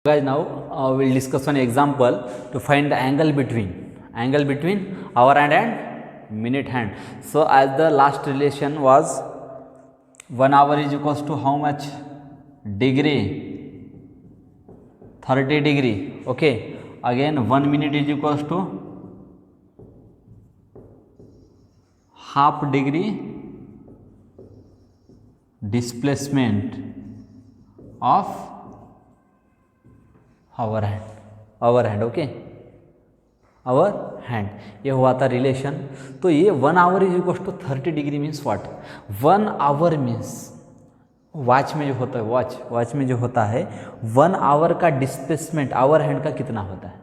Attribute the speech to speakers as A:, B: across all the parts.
A: Guys, now we'll discuss one example to find the angle between hour hand and minute hand. So as the last relation was 1 hour is equals to how much degree? 30 degree. Okay, again 1 minute is equals to half degree displacement of hour hand. Okay, hour hand ये हुआ था relation. तो ये 1 hour is equal to 30 degree means what? 1 hour means watch में जो होता है, watch में जो होता है 1 आवर का डिस्प्लेसमेंट आवर हैंड का कितना होता है,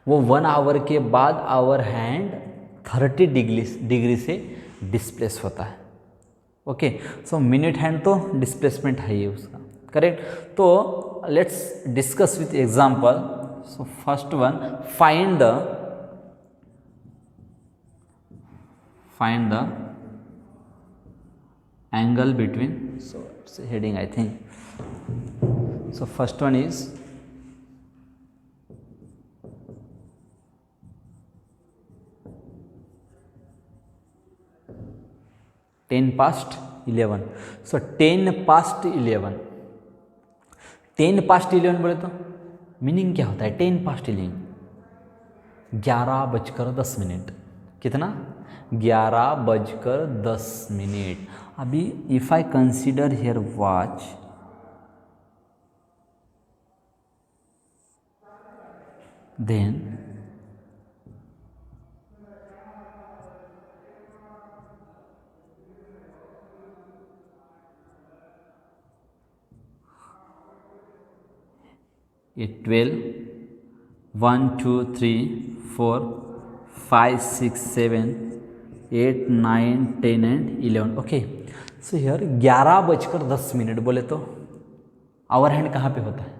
A: वो 1 आवर के बाद आवर हैंड 30 डिग्री से डिस्प्लेस होता है. ओके, सो मिनट हैंड तो डिस्प्लेसमेंट है ही उसका, करेक्ट. तो let's discuss with example. So first one, find the angle between, so it's a heading I think. So first one is ten past 11. So 10 past 11 बोले तो meaning क्या होता है? 10 past 11 11:10. कितना? 11:10. अभी if I consider here watch, then ये 12, 1 2 3 4 5 6 7 8 9 10 and 11. Okay, so here 11:10 बोले तो आवर हैंड कहाँ पे होता है?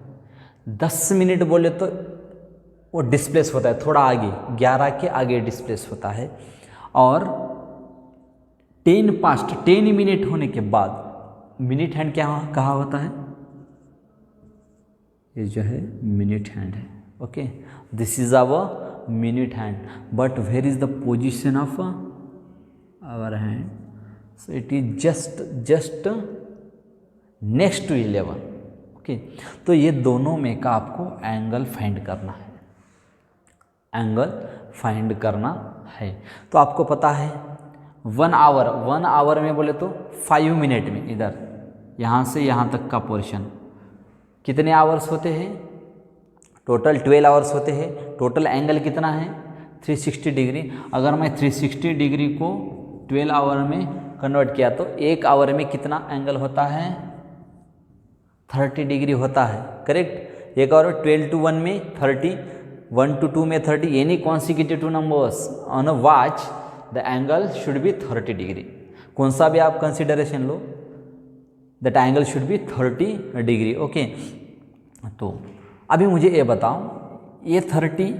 A: 10 मिनट बोले तो वो डिस्प्लेस होता है थोड़ा आगे, 11 के आगे डिस्प्लेस होता है. और 10 past 10 मिनट होने के बाद मिनट हैंड क्या कहाँ होता है? ये जो है मिनट हैंड है. Okay, this is our minute hand, but where is the position of hour hand? So it is just next to 11. Okay, तो ये दोनों में का आपको एंगल फाइंड करना है. तो आपको पता है 1 आवर में बोले तो 5 मिनट में इधर यहाँ से यहाँ तक का पोर्शन कितने आवर्स होते हैं? टोटल 12 आवर्स होते हैं. टोटल एंगल कितना है? 360 डिग्री. अगर मैं 360 डिग्री को 12 आवर में कन्वर्ट किया तो 1 आवर में कितना एंगल होता है? 30 डिग्री होता है, करेक्ट. 1 आवर में 12 to 1 में 30, 1 to 2 में 30, any consecutive numbers on a watch the angle should be 30 degree. कौन सा भी आप consideration low, that angle should be 30 degree. Okay, तो अभी मुझे ये बताओ, ये 30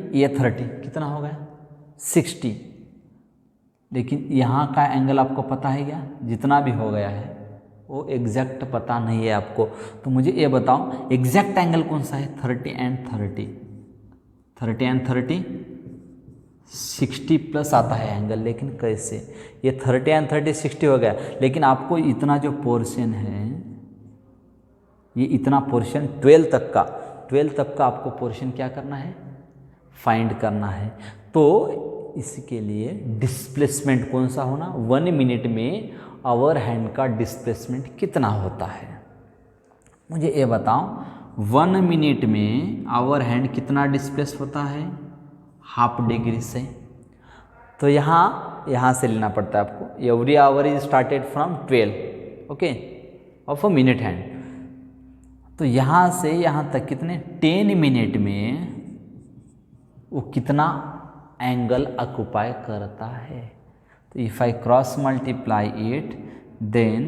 A: कितना हो गया? 60. लेकिन यहाँ का एंगल आपको पता है क्या? जितना भी हो गया है वो एग्जैक्ट पता नहीं है आपको. तो मुझे ये बताओ एग्जैक्ट एंगल कौन सा है? 30 एंड 30 60 प्लस आता है एंगल. लेकिन कैसे? ये 30 एंड 30 60 हो गया, लेकिन आपको इतना जो पोर्शन है, ये इतना पोर्शन 12 तक का आपको पोर्शन क्या करना है? फाइंड करना है. तो इसके लिए डिस्प्लेसमेंट कौन सा होना? 1 मिनट में आवर हैंड का डिस्प्लेसमेंट कितना होता है? मुझे ये बताओ 1 मिनट में आवर हैंड कितना डिस्प्लेस होता है? हाफ डिग्री से. तो यहाँ से लेना पड़ता है आपको. Every hour is started from 12, okay, of a minute hand. तो यहाँ से यहाँ तक कितने? 10 मिनट में वो कितना एंगल ऑक्युपाई करता है? तो if I cross multiply it, then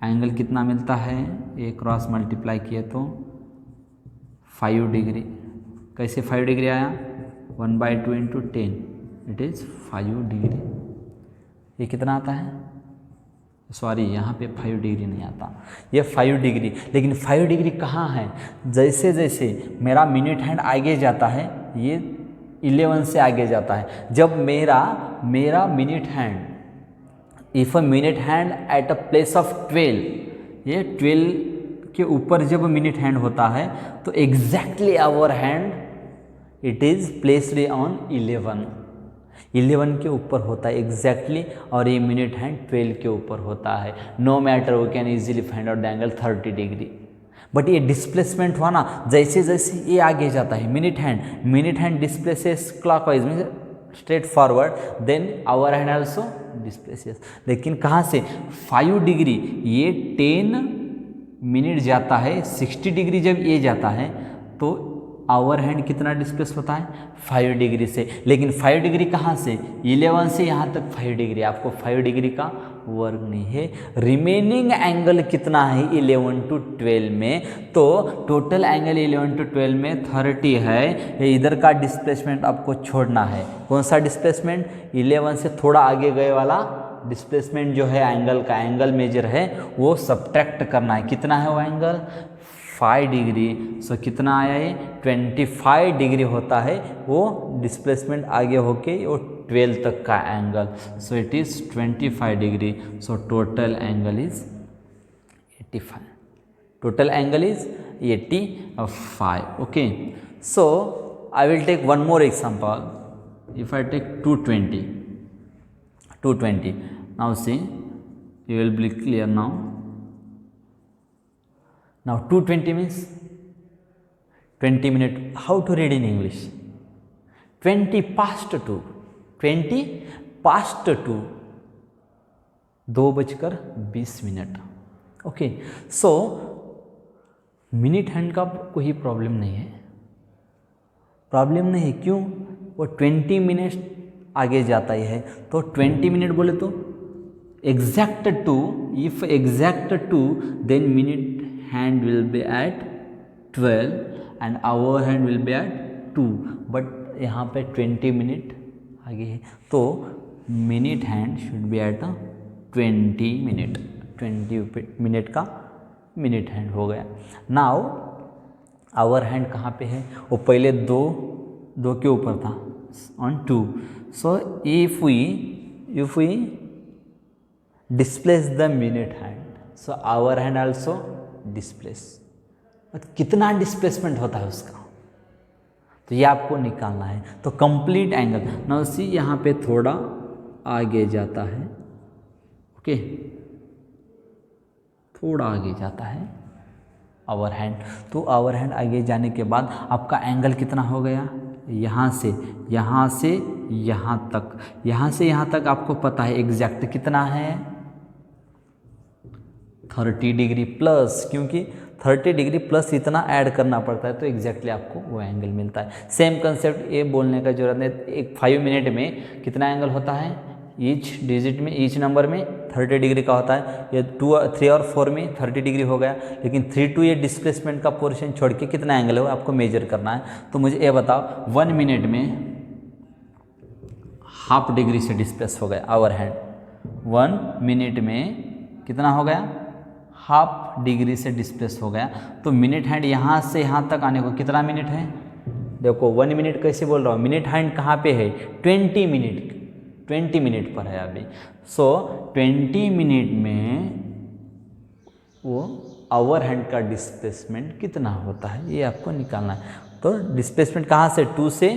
A: angle कितना मिलता है? ये क्रॉस मल्टीप्लाई किए तो 5 डिग्री. कैसे 5 डिग्री आया? 1/2 इंटू 10, इट इज़ 5 डिग्री. ये कितना आता है? सॉरी यहाँ पे 5 डिग्री नहीं आता, ये 5 डिग्री, लेकिन 5 डिग्री कहाँ है? जैसे जैसे मेरा मिनट हैंड आगे जाता है, ये 11 से आगे जाता है। जब मेरा minute hand, if a minute hand at a place of 12, ये 12 के ऊपर जब मिनट हैंड होता है तो exactly hour hand it is placed on 11 के ऊपर होता है एग्जैक्टली, और ये मिनट हैंड 12 के ऊपर होता है। No matter, we can easily find out the angle 30 degree. But ये डिस्प्लेसमेंट हुआ ना, जैसे जैसे ये आगे जाता है मिनट हैंड डिस्प्लेसेस क्लॉकवाइज में straight forward, then hour hand also displaces. लेकिन कहाँ से? 5 डिग्री, ये 10 मिनट जाता है, 60 डिग्री जब ये जाता है तो आवर हैंड कितना डिस्प्लेस होता है? 5 डिग्री से। लेकिन 5 डिग्री कहाँ से? 11 से यहाँ तक 5 डिग्री, आपको 5 डिग्री का वर्क नहीं है। रिमेनिंग एंगल कितना है 11 to 12 में? तो टोटल एंगल 11 to 12 में 30 है। ये इधर का डिस्प्लेसमेंट आपको छोड़ना है। कौन सा डिस्प्लेसमेंट? 11 से थोड़ा आगे गए वाला डिस्प्लेसमेंट जो है एंगल का, एंगल मेजर है वो सब्ट्रैक्ट करना है। कितना है वो एंगल? 5 डिग्री। सो कितना आया ये? 25 डिग्री होता है वो डिस्प्लेसमेंट आगे होके वो 12 तक का एंगल। So it is 25 degree. So total angle is 85। Total angle is 85। Okay, so I will take one more example. If I take 220 now see, you will be clear now. Now 220 means 20 minute. How to read in English? 20 past 2. 20 past 2. 2:20। Okay, so minute hand का कोई problem नहीं है, क्यों? वो 20 minute आगे जाता ही है। तो 20 मिनट बोले तो exact 2, if exact 2 then minute hand will be at 12 and our hand will be at 2, but यहाँ पे 20 मिनट आगे है तो minute hand should be at 20 minute. 20 minute का मिनट हैंड हो गया। नाउ आवर हैंड कहाँ पे है? वो पहले दो के ऊपर था, on 2। So if we displace the minute hand, so hour hand also displace. कितना डिस्प्लेसमेंट होता है उसका, तो ये आपको निकालना है। तो कंप्लीट एंगल नाउ सी, यहाँ पे थोड़ा आगे जाता है, ओके, थोड़ा आगे जाता है आवर हैंड। तो आवर हैंड आगे जाने के बाद आपका एंगल कितना हो गया? यहाँ से यहाँ तक, यहाँ से यहाँ तक आपको पता है एग्जैक्ट कितना है? 30 डिग्री प्लस, क्योंकि 30 डिग्री प्लस इतना ऐड करना पड़ता है तो एग्जैक्टली आपको वो एंगल मिलता है। सेम कंसेप्ट ये बोलने का जरूरत नहीं। एक 5 मिनट में कितना एंगल होता है? ईच डिजिट में, ईच नंबर में 30 डिग्री का होता है। ये 2, 3 और 4 में 30 डिग्री हो गया, लेकिन 3 to ये डिस्प्लेसमेंट का पोर्शन छोड़ के कितना एंगल है वो आपको मेजर करना है। तो मुझे ये बताओ, 1 मिनट में ½ डिग्री से डिस्प्लेस हो गया आवर हैंड। 1 मिनट में कितना हो गया? ½ डिग्री से डिस्प्लेस हो गया। तो मिनट हैंड यहाँ से यहाँ तक आने को कितना मिनट है? देखो 1 मिनट कैसे बोल रहा हूँ, मिनट हैंड कहाँ पे है? 20 मिनट पर है अभी। सो 20 मिनट में वो आवर हैंड का डिस्प्लेसमेंट कितना होता है ये आपको निकालना है। तो डिस्प्लेसमेंट कहाँ से? 2 से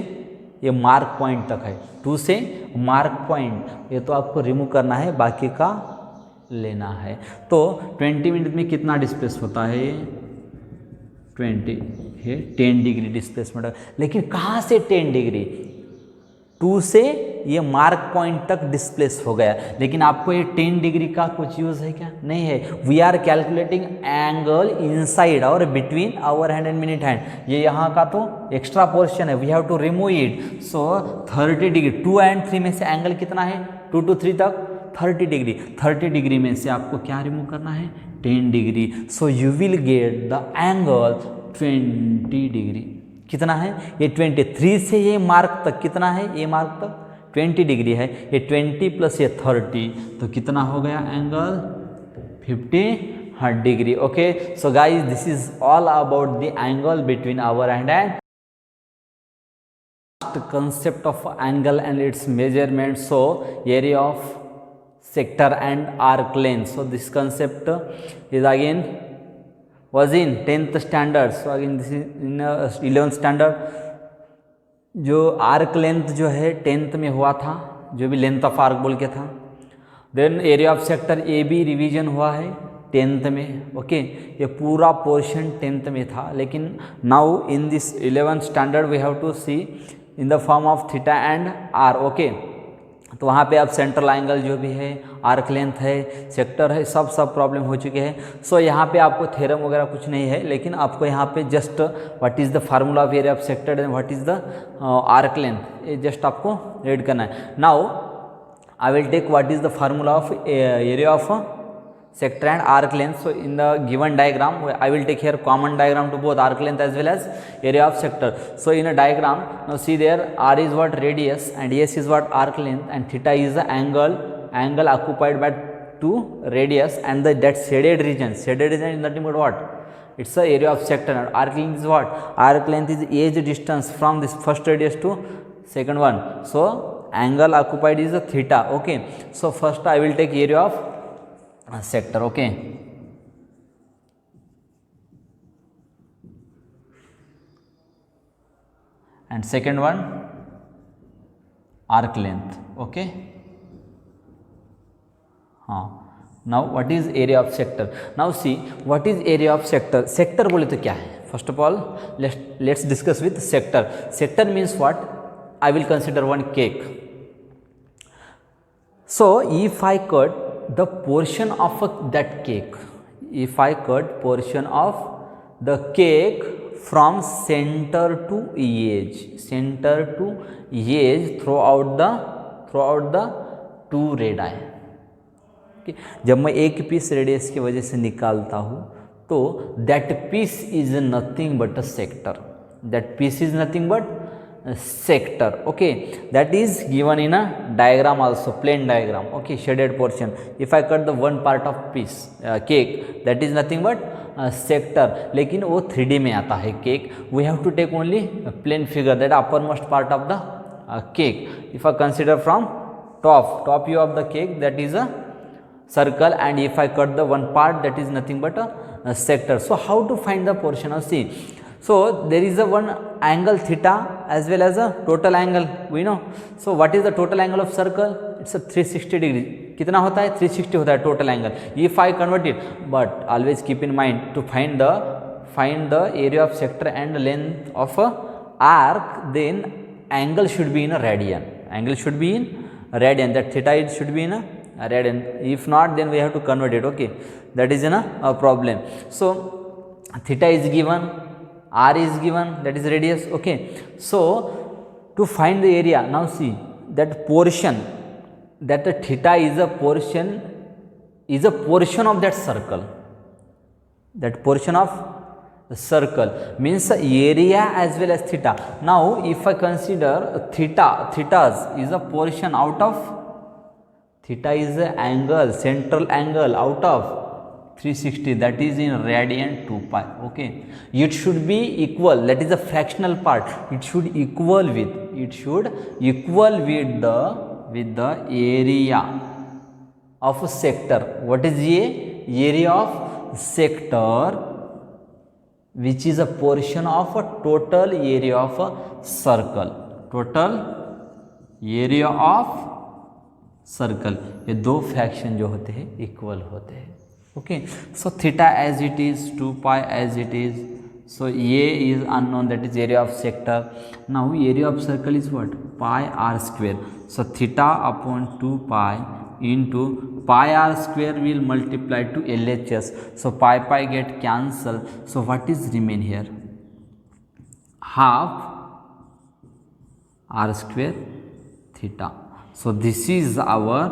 A: ये मार्क पॉइंट तक है, 2 से मार्क पॉइंट, ये तो आपको रिमूव करना है, बाकी का लेना है। तो 20 मिनट में कितना डिस्प्लेस होता है? 10 डिग्री डिस्प्लेसमेंट। लेकिन कहाँ से 10 डिग्री? 2 से ये मार्क पॉइंट तक डिस्प्लेस हो गया। लेकिन आपको ये 10 डिग्री का कुछ यूज़ है क्या? नहीं है। We are calculating angle inside और between hour hand and minute hand. ये यहाँ का तो एक्स्ट्रा पोर्शन है, we have to remove it. So 30 degree, 2 और 3 में से एंगल कितना है? 2 to 3 तक 30 डिग्री। 30 डिग्री में से आपको क्या रिमूव करना है? 10 degree. So you will get the angle 20 degree. कितना है ये? 23 से ये मार्क तक कितना है? ये मार्क तक 20 डिग्री है। ये 20 प्लस ये 30 तो कितना हो गया angle? 50 degree. Okay, so guys, this is all about the angle between our and concept of angle and its measurement. So area of sector and arc length. So this concept is again was in 10th standard. So again this is in 11th standard. जो arc length जो है 10th में हुआ था, जो भी length of arc बोल के था. Then area of sector A B revision हुआ है 10th में. ओके, ये पूरा पोर्शन 10th में था, लेकिन now in this 11th standard we have to see in the form of theta and R. Okay, तो वहाँ पे अब सेंट्रल एंगल जो भी है, आर्क लेंथ है, सेक्टर है, सब प्रॉब्लम हो चुके हैं. सो यहाँ पे आपको थ्योरम वगैरह कुछ नहीं है, लेकिन आपको यहाँ पे just what is the formula of area of sector and what is the arc length, ये जस्ट आपको रीड करना है. Now I will take what is the formula of area of sector and arc length. So in the given diagram I will take here common diagram to both arc length as well as area of sector. So in a diagram, now see there, r is what radius and s is what arc length and theta is the angle occupied by two radius, and that shaded region is nothing but what, it's the area of sector. And arc length is what, arc length is edge distance from this first radius to second one. So angle occupied is the theta. Okay, so first I will take area of sector. Okay, and second one arc length. Okay, now what is area of sector? Now see what is area of sector. Sector बोले तो क्या है? First of all let's discuss with sector. Sector means what? I will consider one cake. So if I cut the portion of that cake, if I cut portion of the cake from center to edge throughout the two radii. Okay. जब मैं एक piece radius की वजह से निकालता हूँ तो that piece is nothing but a sector. That piece is nothing but sector. Okay, that is given in a diagram also, plain diagram. Okay, shaded portion. If I cut the one part of piece cake, that is nothing but sector. लेकिन वो 3D में आता है cake. We have to take only a plain figure, that uppermost part of the cake. If I consider from top view of the cake, that is a circle, and if I cut the one part, that is nothing but a sector. So how to find the portion of C? So there is a one angle theta as well as a total angle, we know. So what is the total angle of circle? It's a 360 degree. कितना होता है? 360 होता है total angle. If I convert it, but always keep in mind to find the area of sector and length of a arc, then angle should be in a radian. Angle should be in radian. That theta should be in a radian. If not, then we have to convert it. Okay, that is a problem. So theta is given, r is given, that is radius. Okay, so to find the area, now see that portion, that the theta is a portion of that circle. That portion of the circle means the area as well as theta. Now if I consider theta is a portion out of, theta is the angle, central angle out of 360, that is in radian 2 pi. Okay, it should be equal, that is a fractional part, it should equal with the area of a sector. What is the area of sector, which is a portion of a total area of a circle. Total area of circle, ये दो fraction जो होते हैं equal होते हैं. Okay, so theta as it is, 2 pi as it is. So ये is unknown, that is area of sector. Now area of circle is what? Pi R square. So theta upon 2 pi into pi R square will multiply to LHS. So pi get cancel. So what is remain here? Half R square theta. So this is our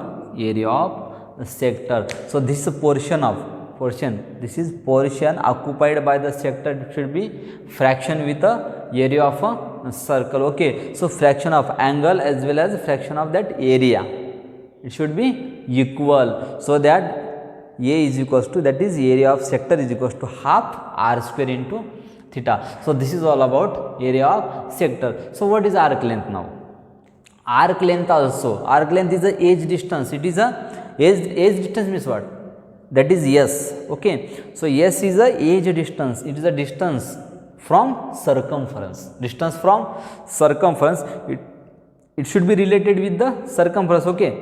A: area of sector. So this portion, this is portion occupied by the sector, it should be fraction with the area of a circle. Okay, so fraction of angle as well as fraction of that area, it should be equal, so that A is equals to, that is area of sector is equals to half r square into theta. So this is all about area of sector. So what is arc length now? Arc length also, arc length is the edge distance. It is a edge distance means what? That is S. Okay, so S is a edge distance. It is a distance from circumference. Distance from circumference, it should be related with the circumference. Okay,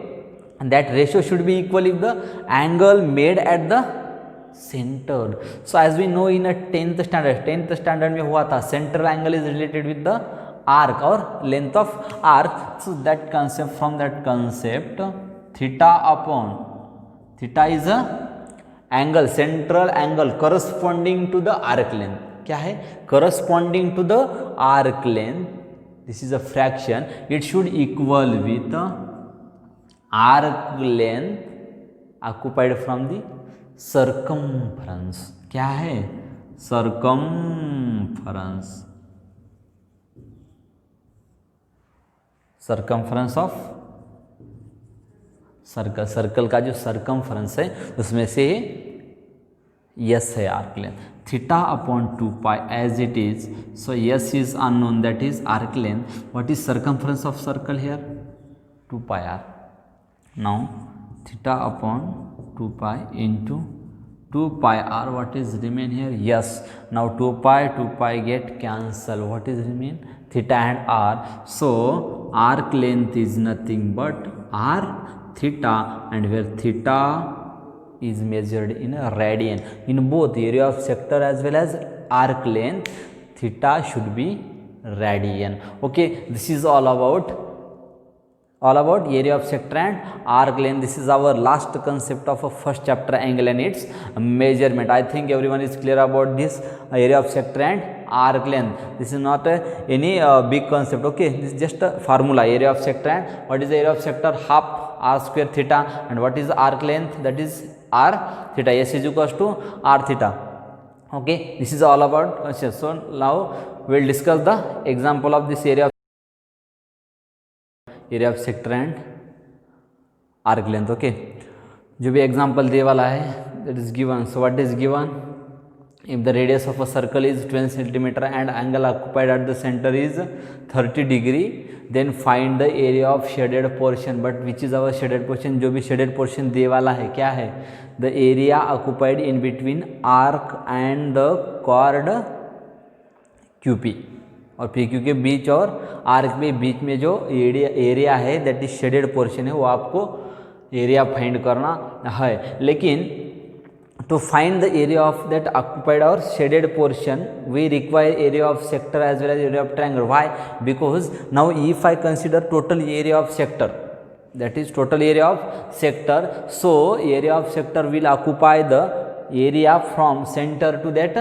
A: and that ratio should be equal if the angle made at the centered. So as we know in a 10th standard में हुआ था, central angle is related with the arc or length of arc. So that concept, from that concept, theta upon theta is a angle, central angle corresponding to the arc length. क्या है? Corresponding to the arc length. This is a fraction. It should equal with the arc length occupied from the circumference. क्या है? Circumference. Circumference of circle. Circle का जो circumference है उसमें से S है arc length. Theta upon 2 pi as it is. So S is unknown, that is arc length. What is circumference of circle here? 2 pi R. Now theta upon 2 pi into 2 pi r. What is remain here? Yes. Now 2 pi get cancel. What is remain? Theta and r. So arc length is nothing but r theta, and where theta is measured in a radian. In both area of sector as well as arc length, theta should be radian. Okay, this is all about area of sector and arc length. This is our last concept of a first chapter, angle and its measurement. I think everyone is clear about this area of sector and arc length. This is not any big concept. Okay, this is just a formula, area of sector. And what is the area of sector? Half r square theta. And what is the arc length? That is r theta. S is equals to r theta. Okay, this is all about concept. So now we will discuss the example of this area of sector and arc length. Okay, जो भी example दे वाला है, that is given. So what is given? If the radius of a circle is 12 centimeter and angle occupied at the center is 30 degree, then find the area of shaded portion. But which is our shaded portion? जो भी shaded portion दे वाला है क्या है? The area occupied in between arc and the chord QP. और PQ के बीच और arc के बीच में जो एरिया है, दैट इज शेडेड पोर्शन है, वो आपको एरिया फाइंड करना है. लेकिन to find the area of that occupied और shaded portion we require area of sector as well as area of triangle. Why? Because now if I consider total area of sector, that is total area of sector, so area of sector will occupy the area from center to that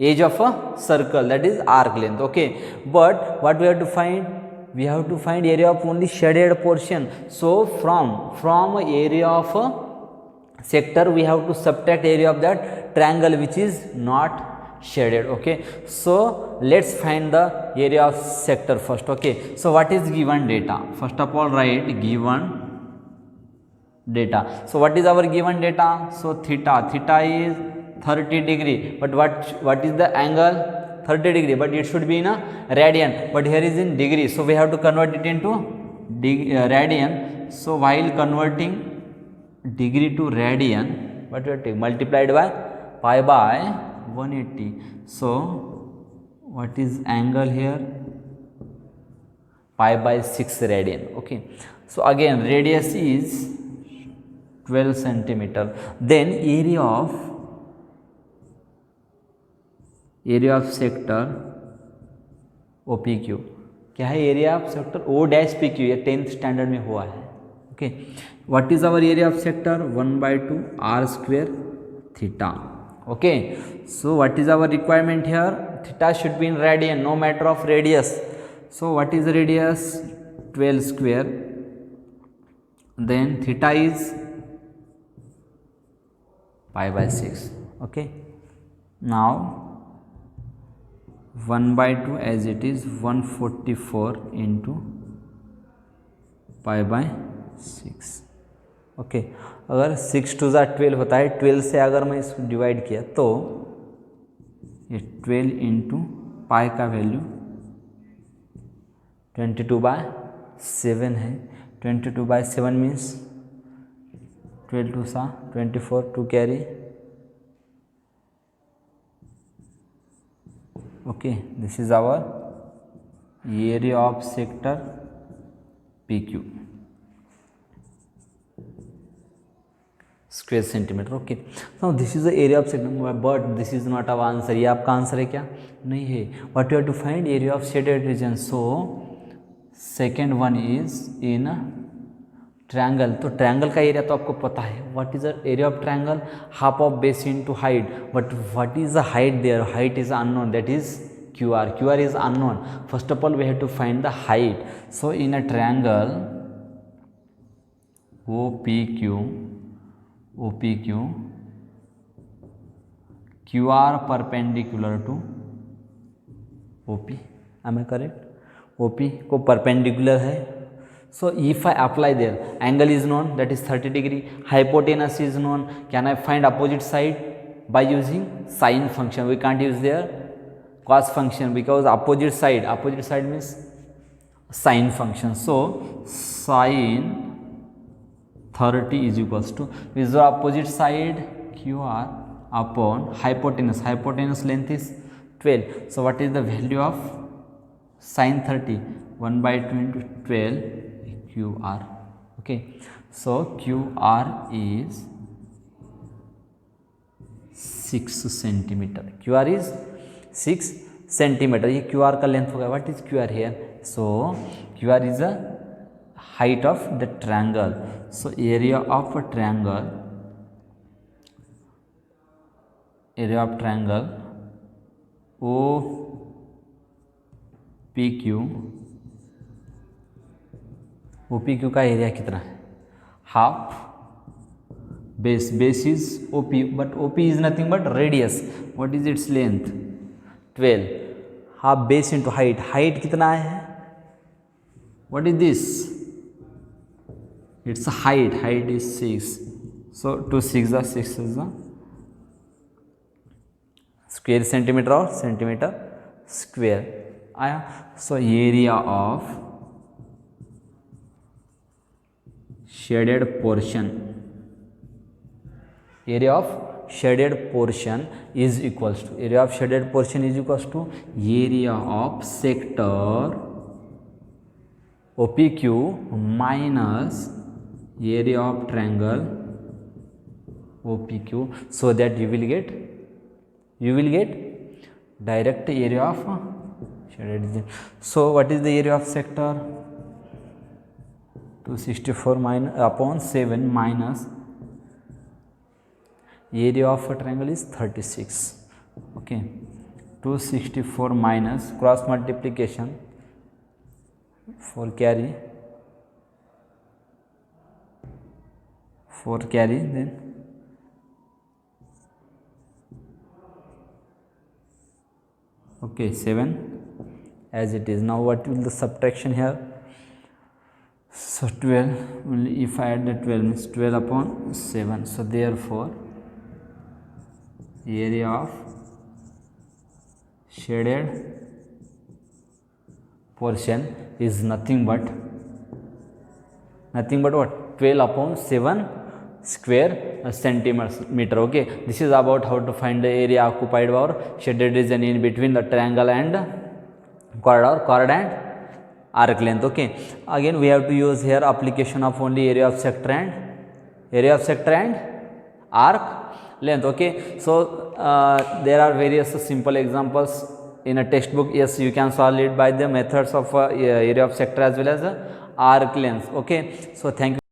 A: edge of a circle, that is arc length. Okay, but what we have to find? We have to find area of only shaded portion. So from area of a sector we have to subtract area of that triangle which is not shaded. Okay, so let's find the area of sector first. Okay, so what is given data? First of all write given data. So what is our given data? So theta is 30 degree, but what is the angle? 30 degree, but it should be in a radian, but here is in degree, so we have to convert it into radian. So while converting degree to radian, what we have to multiplied by pi by 180. So what is angle here? Pi by 6 radian. Okay, so again radius is 12 centimeter. Then area of sector OPQ. क्या है? Area of sector O dash PQ. ये 10th standard में हुआ है. Okay, what is our area of sector? 1/2 r square theta. Okay, so what is our requirement here? Theta should be in radian, no matter of radius. So what is the radius? 12 square. Then theta is pi by 6. Okay, now 1/2 as it is 144 into pi by 6. Okay अगर 6 2 12 होता है, 12 से अगर मैं इसको divide किया तो ये 12 इंटू पाई का वैल्यू 22/7 है। 22/7 means 12 2 24, 2 carry. Okay this is our area of sector PQ square centimetre. Okay now this is the area of sector, but this is not our answer. ये आपका आंसर है क्या? नहीं है। What you have to find area of shaded region. So second one is in triangle. तो triangle का एरिया तो आपको पता है। What is the area of triangle? Half of base into height. But what is the height there? Height is unknown, that is QR. QR is unknown. First of all we have to find the height. So in a triangle OPQ QR perpendicular to OP. Am I correct? OP को perpendicular है. So if I apply there, angle is known, that is 30 degree. Hypotenuse is known. Can I find opposite side? By using sine function. We can't use there cos function because opposite side means sine function. So sine 30 is equals to, is the opposite side QR upon hypotenuse. Hypotenuse length is 12. So what is the value of sine 30? 1/2 into 12 QR. Okay, so QR is 6 centimeter. QR is 6 centimetre. ये QR का length होगा। What is QR here? So QR is the height of the triangle. So area of triangle OPQ का area कितना है? Half base is OP, but OP is nothing but radius. What is its length? 12. Half base into height कितना है? What is this? It's height is 6. So 2 6 is the square centimetre और centimetre square आया। So area of shaded portion, area of shaded portion is equals to, area of shaded portion is equals to area of sector OPQ minus area of triangle OPQ, so that you will get direct area of shaded region. So what is the area of sector? 264 minus upon 7 minus area of a triangle is 36. Okay, 264 minus cross multiplication 4 carry then okay 7 as it is. Now what will the subtraction here? So 12, only if I add the 12 means 12 upon 7. So therefore area of shaded portion is nothing but what? 12 upon 7 square centimeter. Okay, this is about how to find the area occupied by shaded region in between the triangle and chord and arc length. Okay, again we have to use here application of only area of sector and arc length. Okay, so there are various simple examples in a textbook. Yes, you can solve it by the methods of area of sector as well as arc length. Okay, so thank you.